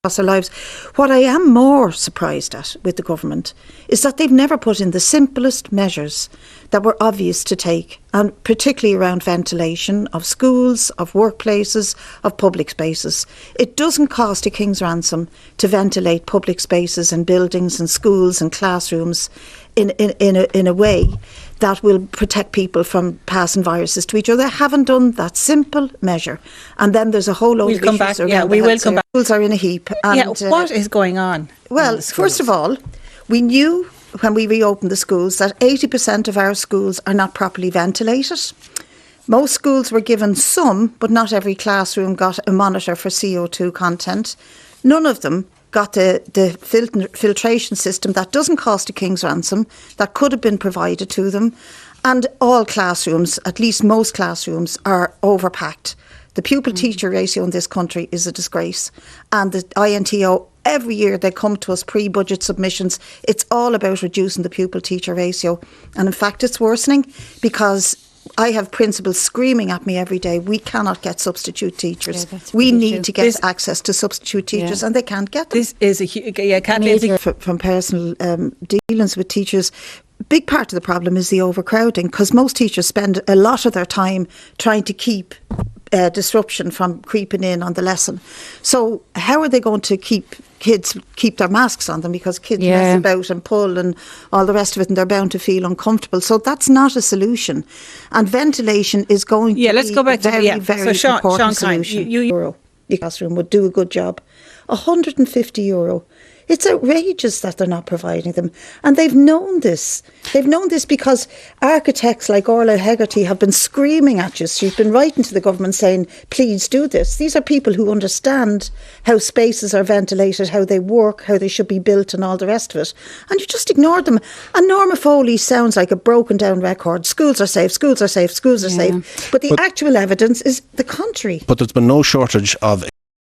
across our lives. What I am more surprised at with the government is that they've never put in the simplest measures that were obvious to take, and particularly around ventilation of schools, of workplaces, of public spaces. It doesn't cost a king's ransom to ventilate public spaces and buildings and schools and classrooms in a way that will protect people from passing viruses to each other. They haven't done that simple measure. And then there's a whole load of issues around we will come back. Schools are in a heap. And, what is going on? Well, first of all, we knew when we reopened the schools that 80% of our schools are not properly ventilated. Most schools were given some, but not every classroom got a monitor for CO2 content. None of them got the filtration system that doesn't cost a king's ransom, that could have been provided to them. And all classrooms, at least most classrooms, are overpacked. The pupil-teacher ratio in this country is a disgrace. And the INTO, every year they come to us pre-budget submissions. It's all about reducing the pupil-teacher ratio. And in fact, it's worsening because I have principals screaming at me every day, we cannot get substitute teachers. We need to get access to substitute teachers and they can't get them. This is From personal dealings with teachers, big part of the problem is the overcrowding, because most teachers spend a lot of their time trying to keep disruption from creeping in on the lesson. So how are they going to keep their masks on them, because kids mess about and pull and all the rest of it, and they're bound to feel uncomfortable. So that's not a solution. And ventilation is going to let's be go back a very, to very important solution. Euro. The classroom would do a good job. €150. It's outrageous that they're not providing them. And they've known this. They've known this because architects like Orla Hegarty have been screaming at you. She's been writing to the government saying, please do this. These are people who understand how spaces are ventilated, how they work, how they should be built and all the rest of it. And you just ignore them. And Norma Foley sounds like a broken down record. Schools are safe, schools are safe, schools are safe. But the actual evidence is the contrary. But there's been no shortage of